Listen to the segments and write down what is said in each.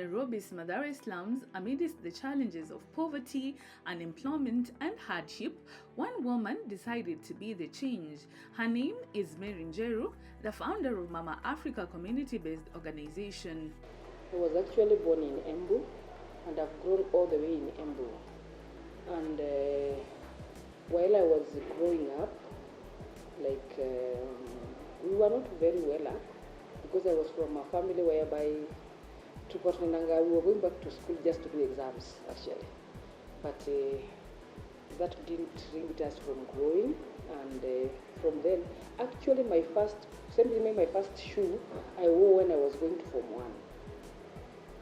Nairobi's Mathare slums, amidst the challenges of poverty, unemployment, and hardship, one woman decided to be the change. Her name is Mary Njeru, the founder of Mama Africa community-based organization. I was actually born in Embu, and I've grown all the way in Embu. And while I was growing up, we were not very well up, because I was from a family whereby we were going back to school just to do exams, actually. But that didn't limit us from growing. And from then, actually my first shoe I wore when I was going to Form 1.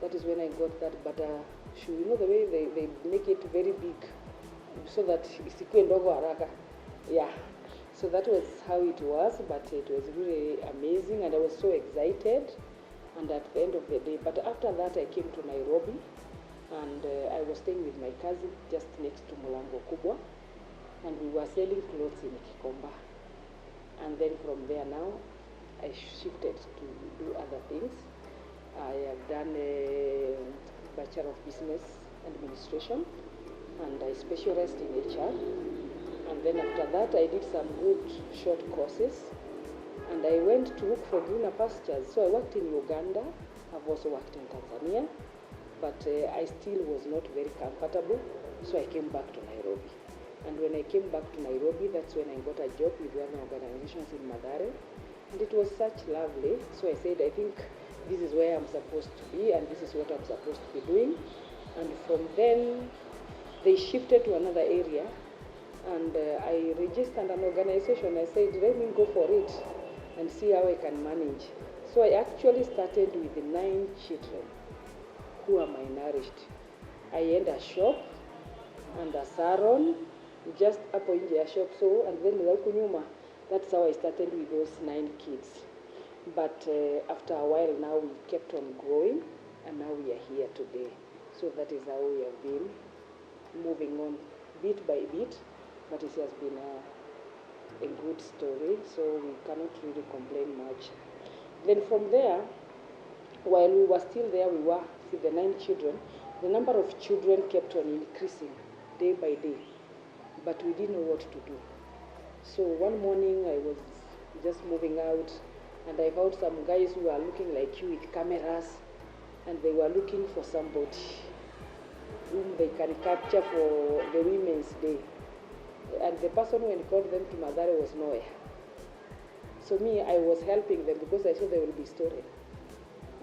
That is when I got that butter shoe. You know the way they make it very big, so that isikue ndogo haraka. Yeah. So that was how it was, but it was really amazing, and I was so excited. And at the end of the day, but after that I came to Nairobi, and I was staying with my cousin just next to Mulango Kubwa, and we were selling clothes in Kikomba. And then from there now, I shifted to do other things. I have done a Bachelor of Business Administration, and I specialized in HR. And then after that, I did some good short courses, and I went to look for greener pastures. So I worked in Uganda. I've also worked in Tanzania, but I still was not very comfortable, so I came back to Nairobi. And when I came back to Nairobi, that's when I got a job with one of the organizations in Mathare, and it was such lovely. So I said, I think this is where I'm supposed to be, and this is what I'm supposed to be doing. And from then, they shifted to another area, and I registered an organization. I said, let me go for it and see how I can manage. So I actually started with 9 children who are malnourished. I had a shop and a salon, just up in the shop. So, and then that's how I started with those 9 kids. But after a while now, we kept on growing, and now we are here today. So that is how we have been moving on bit by bit, but it has been a good story, so we cannot really complain much. Then from there, while we were still there, we were with the 9 children. The number of children kept on increasing day by day, but we didn't know what to do. So one morning I was just moving out, and I found some guys who are looking like you with cameras, and they were looking for somebody whom they can capture for the Women's Day. And the person when called them to Mathare was nowhere. So me, I was helping them because I thought they will be stolen.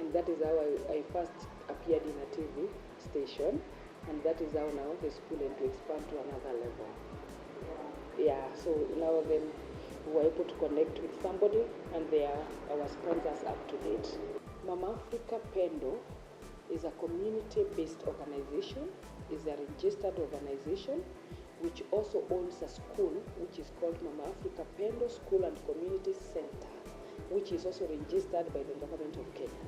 And that is how I first appeared in a TV station. And that is how now the school had to expand to another level. Yeah, so now then we were able to connect with somebody, and they are our sponsors up to date. Mama Africa PENDO is a community-based organization, is a registered organization, which also owns a school, which is called Mama Africa PENDO School and Community Center, which is also registered by the government of Kenya.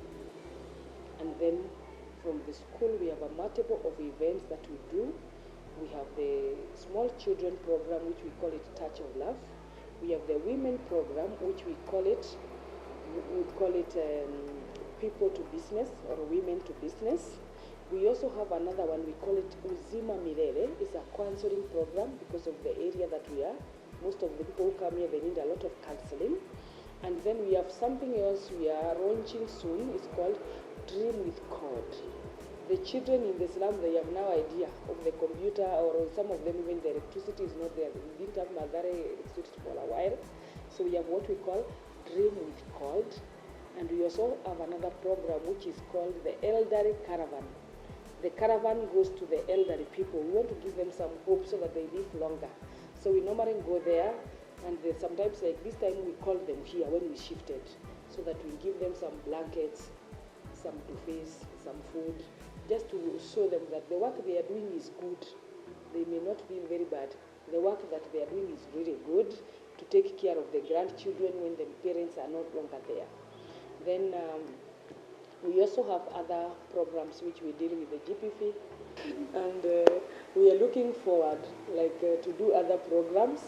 And then from the school, we have a multiple of events that we do. We have the small children program, which we call it Touch of Love. We have the women program, which we call it People to Business, or Women to Business. We also have another one, we call it Uzima Milele. It's a counseling program because of the area that we are. Most of the people who come here, they need a lot of counseling. And then we have something else we are launching soon. It's called Dream with Code. The children in the slum, they have no idea of the computer, or some of them even the electricity is not there. We didn't have Mathare electricity for a while. So we have what we call Dream with Code. And we also have another program which is called the Elderly Caravan. The caravan goes to the elderly people. We want to give them some hope so that they live longer. So we normally go there, and sometimes like this time we call them here when we shifted, so that we give them some blankets, some buffets, some food, just to show them that the work they are doing is good. They may not be very bad. The work that they are doing is really good, to take care of the grandchildren when the parents are no longer there. Then we also have other programs which we deal with the GPP, and we are looking forward to do other programs.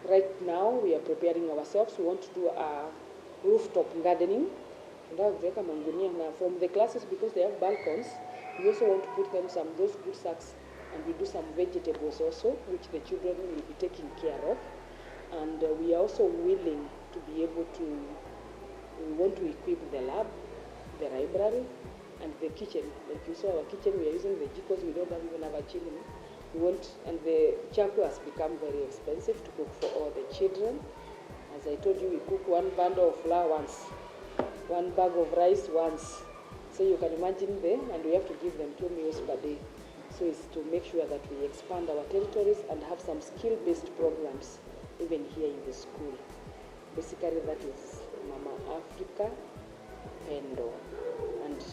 Right now we are preparing ourselves. We want to do a rooftop gardening Now from the classes, because they have balcons, we also want to put them those good sacks, and we do some vegetables also, which the children will be taking care of. And we are also willing to be able to, we want to equip the lab, the library, and the kitchen. Like you saw our kitchen, we are using the jikos, we don't even have a chimney. And the charcoal has become very expensive to cook for all the children. As I told you, we cook one bundle of flour once, one bag of rice once. So you can imagine and we have to give them 2 meals per day. So it's to make sure that we expand our territories and have some skill-based programs even here in the school. Basically, that is Mama Africa, PENDO. And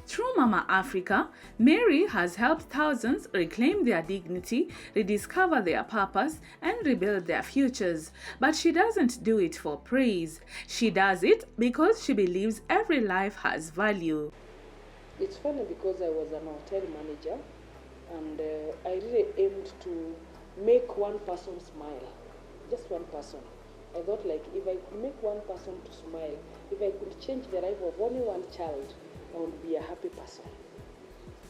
through Mama Africa, Mary has helped thousands reclaim their dignity, rediscover their purpose, and rebuild their futures. But she doesn't do it for praise. She does it because she believes every life has value. It's funny because I was an hotel manager, and I really aimed to make one person smile, just one person. I thought, like, if I could make one person to smile, if I could change the life of only one child, I would be a happy person.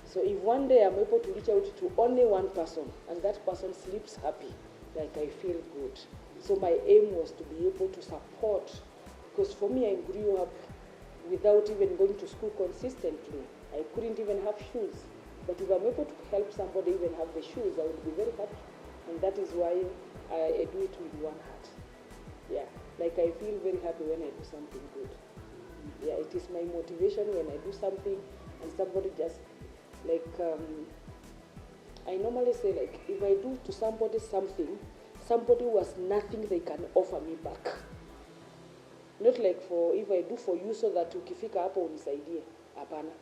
So if one day I'm able to reach out to only one person and that person sleeps happy, like, I feel good. So my aim was to be able to support, because for me, I grew up without even going to school consistently. I couldn't even have shoes. But if I'm able to help somebody even have the shoes, I would be very happy. And that is why I do it with one heart. Yeah, like, I feel very happy when I do something good. Yeah, it is my motivation when I do something and somebody just, like, I normally say, like, if I do to somebody something, somebody who has nothing they can offer me back. Not like if I do for you so that ukifika hapo unisaidie, hapana.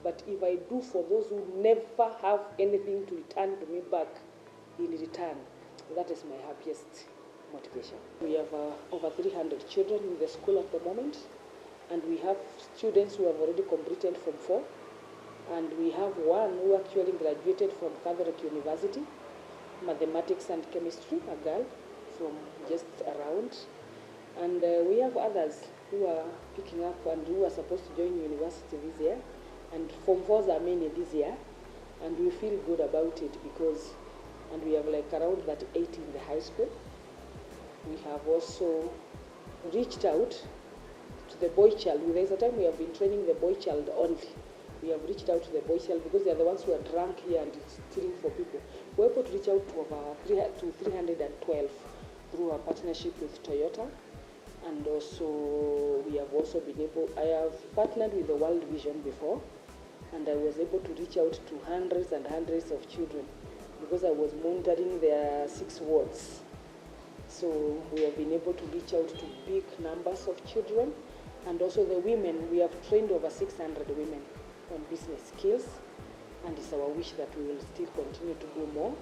But if I do for those who never have anything to return to me back in return, that is my happiest motivation. We have over 300 children in the school at the moment. And we have students who have already completed Form 4. And we have one who actually graduated from Catholic University, mathematics and chemistry, a girl from just around. And we have others who are picking up and who are supposed to join university this year. And Form 4s are many this year. And we feel good about it because, and we have like around that 80 in the high school. We have also reached out to the boy child. There's a time we have been training the boy child only. We have reached out to the boy child because they are the ones who are drunk here and stealing for people. We're able to reach out to 312 through our partnership with Toyota. And also, we have also been able, I have partnered with the World Vision before, and I was able to reach out to hundreds and hundreds of children because I was monitoring their 6 wards. So we have been able to reach out to big numbers of children. And also the women, we have trained over 600 women on business skills, and it's our wish that we will still continue to do more.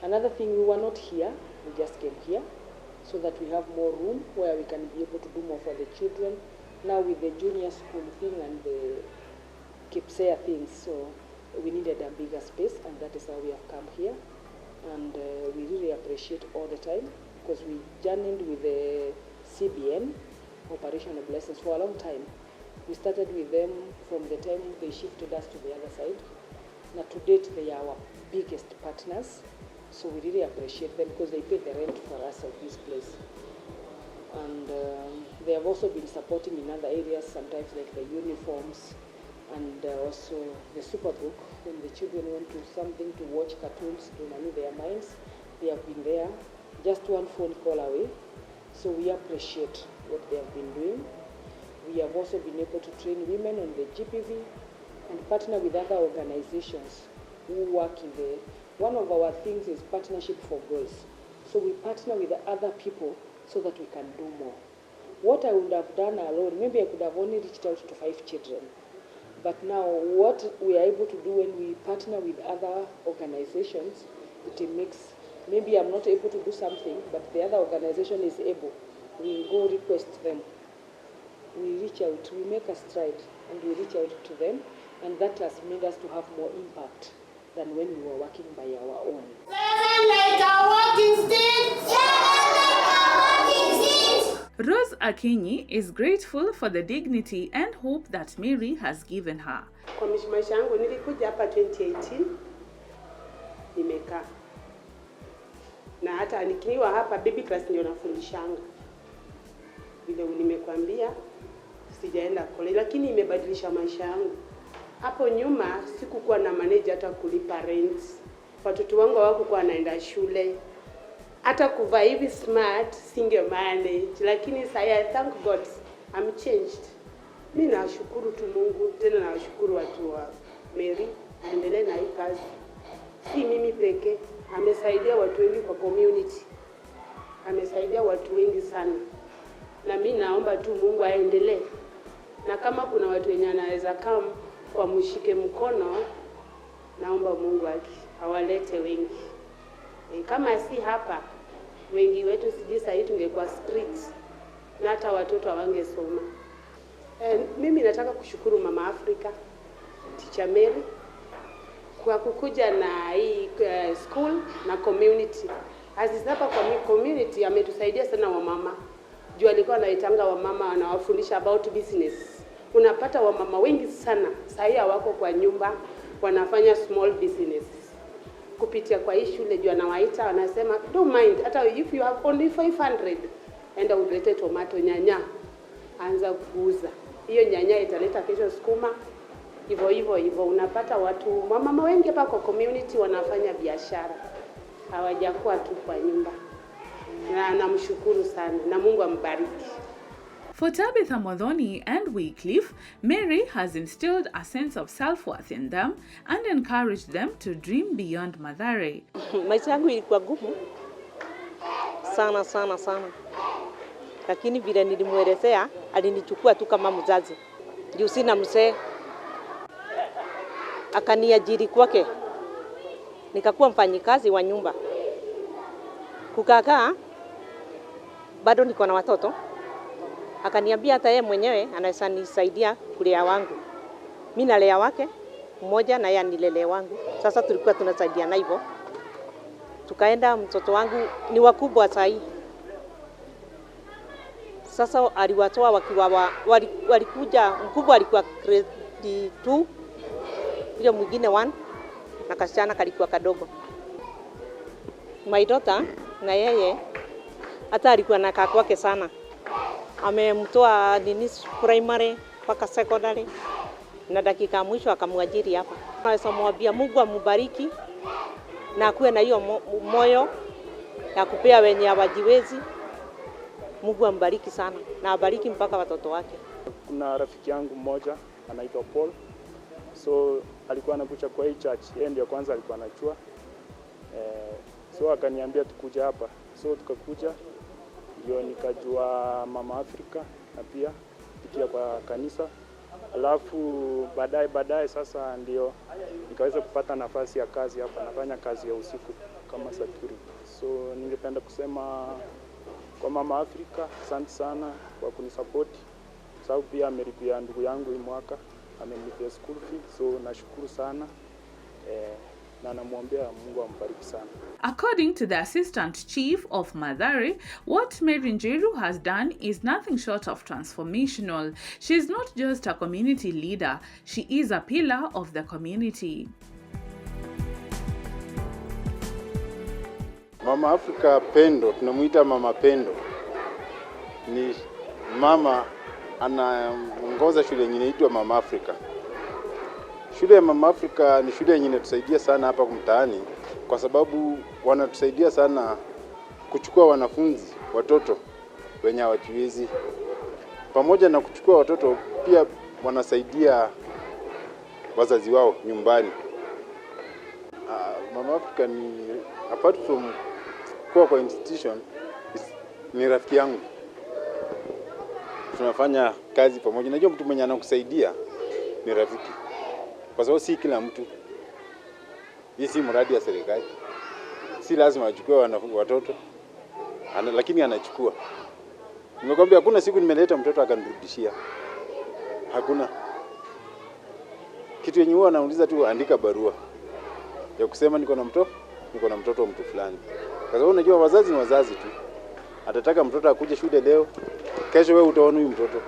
Another thing, we were not here, we just came here, so that we have more room where we can be able to do more for the children. Now with the junior school thing and the Kipsea things, so we needed a bigger space, and that is how we have come here. And we really appreciate all the time, because we journeyed with the CBN, Operational Blessings, for a long time. We started with them from the time they shifted us to the other side. Now to date, they are our biggest partners. So we really appreciate them because they pay the rent for us of this place. And they have also been supporting in other areas, sometimes like the uniforms and also the Superbook. When the children want to something to watch cartoons to manage their minds, they have been there, just one phone call away. So we appreciate what they have been doing. We have also been able to train women on the GPV and partner with other organizations who work in the... One of our things is partnership for girls. So we partner with other people so that we can do more. What I would have done alone, maybe I could have only reached out to 5 children. But now what we are able to do when we partner with other organizations, it makes... Maybe I'm not able to do something, but the other organization is able. We go request them. We reach out, we make a stride, and we reach out to them, and that has made us to have more impact than when we were working by our own. Rose Akinyi is grateful for the dignity and hope that Mary has given her. Kwa maisha yangu nilikuja hapa 2018 nimekaa. Na hata nikiwa hapa baby class ndio nafundishanga. Vile nimekwambia sijaenda kule lakini imebadilisha maisha yangu. Hapo nyuma sikukuwa na manage hata kulipa rent. Watoto wangu hawakuwa wanaenda shule. Hata kuvaa hivi smart singe manage, lakini sasa thank God I'm changed. Mimi nashukuru tu Mungu, tena nashukuru watu wa Mary, endelee na hii kazi. Si mimi pekee, amesaidia watu wengi kwa community. Amesaidia watu wengi sana. Na mimi naomba tu Mungu aendelee. Na kama kuna watu wenye anaweza kama kwa mshike mkono, naomba Mungu awalete wengi. Kama si hapa, wengi wetu sijui sasa tungekuwa streets na hata watoto hawangesoma. Mimi nataka kushukuru Mama Africa, Teacher Mary, kwa kukuja na hii school na community. Hapa kwa community ametusaidia sana wamama. Juu alikuwa anaitanga wamama anawafundisha about business. Unapata wamama wengi sana sasa wako kwa nyumba wanafanya small business. Kupitia kwa hii shule juu anawaita wanasema don't mind hata if you have only 500 enda ulete tomato nyanya anza kuuza. Hiyo nyanya italeta kesho sukuma. Hivyo unapata watu mama wengi hapa kwa community wanafanya biashara. Hawajakuwa tu kwa nyumba. Na namshukuru sana na Mungu ambariki. For Tabitha Modhoni and Wycliffe, Mary has instilled a sense of self-worth in them and encouraged them to dream beyond Mathare. Maisha yangu ilikuwa gumu sana. Lakini vile nilimwelezea, alinichukua tu kama mzazi. Juu sina mzee. Akaniajiri kwake. Nikakuwa mfanyikazi wa nyumba. Kukakaa bado niko na watoto. Akaniambia hata yeye mwenyewe anaweza nisaidia kulea wangu. Mimi nalea wake mmoja na yeye anilelea wangu. Sasa tulikuwa tunasaidiana hivyo. Tukaenda mtoto wangu ni wakubwa sasa hii. Sasa aliwatoa wakiwa walikuja mkubwa alikuwa grade 2, yule mwingine 1 na kasichana kalikuwa kadogo. My daughter na yeye hata alikuwa anakaa kwake sana. Amemtoa primary mpaka secondary na dakika mwisho akamwajiri hapa. Naweza mwambia Mungu amubariki na akuwe na hiyo moyo ya kupea wenye hawajiwezi. Mungu ambariki sana na abariki mpaka watoto wake. Kuna rafiki yangu mmoja anaitwa Paul. So alikuwa anakuja kwa hii church. Yeye ndio kwanza alikuwa anachua. So akaniambia tukuja hapa. So tukakuja. Ndio nikajua Mama Africa na pia kupitia kwa kanisa. Alafu baadaye sasa ndio nikaweza kupata nafasi ya kazi hapa. Nafanya kazi ya usiku kama security. So ningependa kusema kwa Mama Africa, asante sana kwa kunisupport. Sababu pia amelipia ndugu yangu hii mwaka, amenilipia school fee. So nashukuru sana. Na namwombea Mungu ambariki sana. According to the Assistant Chief of Mathare, what Mary Njeru has done is nothing short of transformational. She is not just a community leader, she is a pillar of the community. Mama Africa PENDO, tunamuita Mama PENDO. Ni mama anaongoza shule nyingine inaitwa Mama Africa. Shule ya Mama Africa ni shule yenye inatusaidia sana hapa mtaani kwa sababu wanatusaidia sana kuchukua wanafunzi, watoto wenye hawajiwezi. Pamoja na kuchukua watoto pia wanasaidia wazazi wao nyumbani. Mama Africa ni apart from kwa institution ni rafiki yangu. Tunafanya kazi pamoja. Najua mtu mwenye anakusaidia ni rafiki. Kwa sababu si kila mtu. Hii si mradi ya serikali. Si lazima achukue watoto. Lakini anachukua. Nimekwambia hakuna siku nimeleta mtoto akanirudishia. Hakuna. Kitu yenye huwa anauliza tu andika barua ya kusema niko na mtoto wa mtu fulani. Kwa sababu unajua wazazi ni wazazi tu. Atataka mtoto akuje shule leo, kesho wewe utaona huyu mtoto.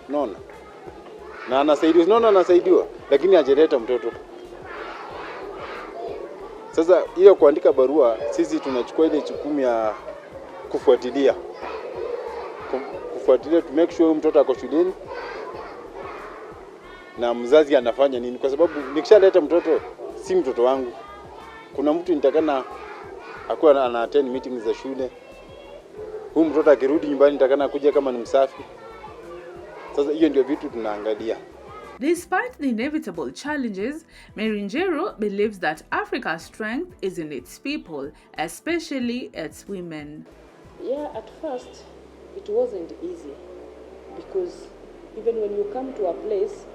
Unaona? Na anasaidiwa, unaona anasaidiwa, lakini hajaleta mtoto. Sasa hiyo kuandika barua, sisi tunachukua ile jukumu ya kufuatilia to make sure huyu mtoto ako shuleni na mzazi anafanya nini, kwa sababu nikishaleta mtoto si mtoto wangu. Kuna mtu nitakana akuwa ana attend meetings za shule. Huyu mtoto akirudi nyumbani nitakana kuja kama ni msafi. Sasa hiyo ndio vitu tunaangalia. Despite the inevitable challenges, Mary Njeru believes that Africa's strength is in its people, especially its women. Yeah, at first it wasn't easy, because even when you come to a place,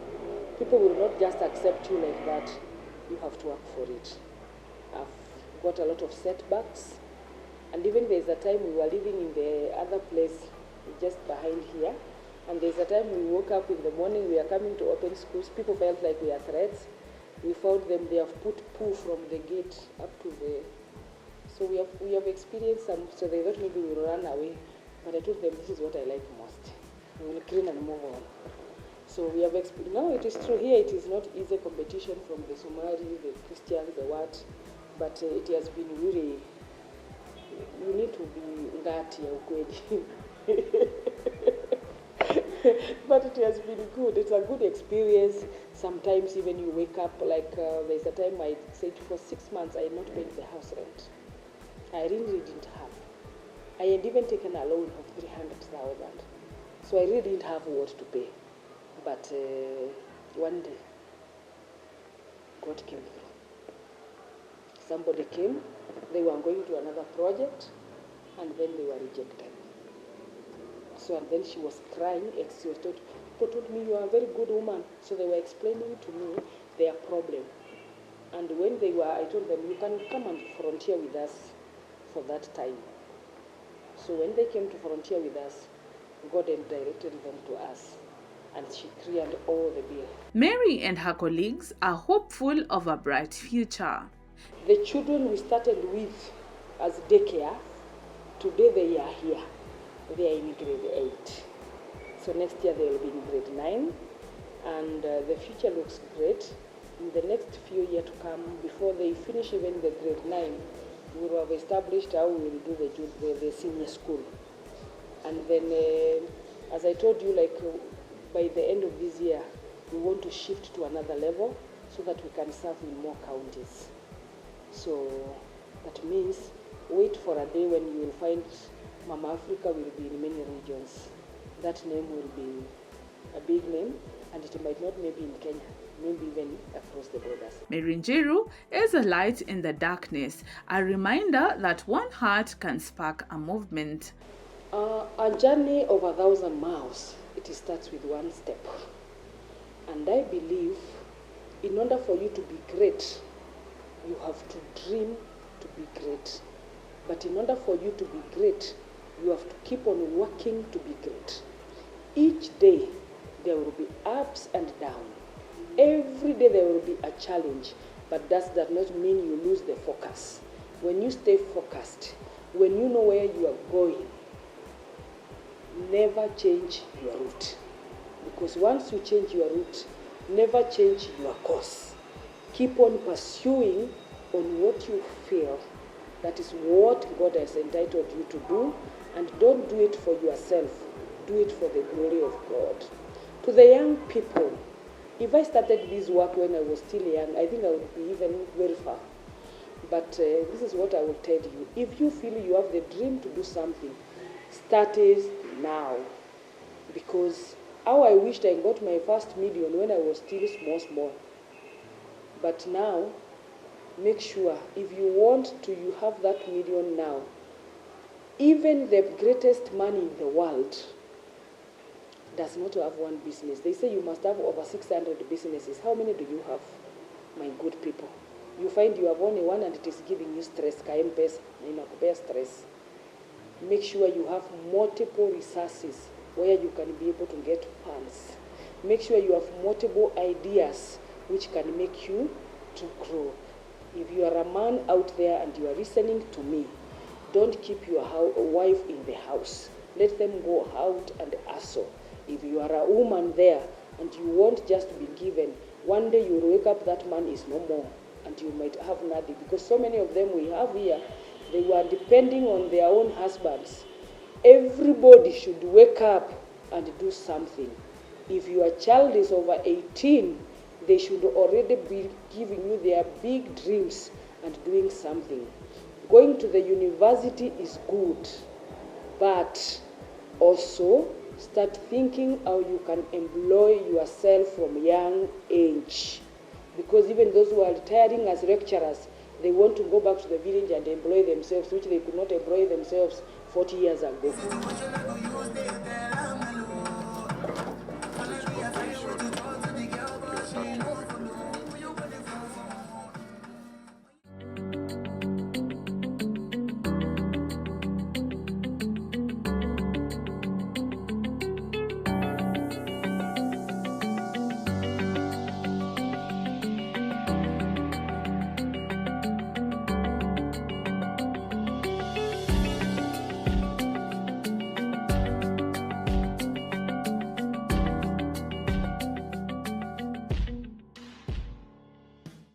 people will not just accept you like that. You have to work for it. I've got a lot of setbacks, and even there's a time we were living in the other place just behind here, and there's a time we woke up in the morning, we are coming to open schools, people felt like we are threats. We found them, they have put poo from the gate up to the... So we have experienced some, so they thought maybe we will run away, but I told them this is what I like most. We will clean and move on. So we have experienced, now it is true, here it is not easy competition from the Somali, the Christians, the what, but it has been really, you need to be ngati ya ukweli. But it has been good. It's a good experience. Sometimes even you wake up, like there's a time I said for 6 months I had not paid the house rent. I really didn't have. I had even taken a loan of 300,000. So I really didn't have what to pay. But one day, God came through. Somebody came, they were going to another project, and then they were rejected. So, and then she was crying, people told me, you are a very good woman. So they were explaining to me their problem. And when they were, I told them, you can come and volunteer with us for that time. So when they came to volunteer with us, God then directed them to us, and she cleared all the bill. Mary and her colleagues are hopeful of a bright future. The children we started with as daycare, today they are here. They are in grade 8. So next year they will be in grade 9. And the future looks great. In the next few years to come, before they finish even the grade 9, we will have established how we will do the senior school. And then, as I told you, like by the end of this year, we want to shift to another level so that we can serve in more counties. So that means wait for a day when you will find Mama Africa will be in many regions. That name will be a big name, and it might not maybe in Kenya, maybe even across the borders. Mary Njeru is a light in the darkness, a reminder that one heart can spark a movement. A journey of 1,000 miles, it starts with one step. And I believe in order for you to be great, you have to dream to be great. But in order for you to be great, you have to keep on working to be great. Each day, there will be ups and downs. Every day there will be a challenge, but that does not mean you lose the focus. When you stay focused, when you know where you are going, never change your route. Because once you change your route, never change your course. Keep on pursuing on what you feel. That is what God has entitled you to do, and don't do it for yourself. Do it for the glory of God. To the young people, if I started this work when I was still young, I think I would be even very far. But this is what I will tell you. If you feel you have the dream to do something, start it now. Because how I wished I got my first million when I was still small. But now, make sure if you want to, you have that million now. Even the greatest man in the world does not have one business. They say you must have over 600 businesses. How many do you have, my good people? You find you have only one and it is giving you stress. Stress. Make sure you have multiple resources where you can be able to get funds. Make sure you have multiple ideas which can make you to grow. If you are a man out there and you are listening to me, don't keep your wife in the house. let them go out and hustle. If you are a woman there and you won't just be given, one day you will wake up, that man is no more, and you might have nothing. Because so many of them we have here, they were depending on their own husbands. Everybody should wake up and do something. If your child is over 18, they should already be giving you their big dreams and doing something. Going to the university is good, but also start thinking how you can employ yourself from young age. Because even those who are retiring as lecturers, they want to go back to the village and employ themselves, which they could not employ themselves 40 years ago.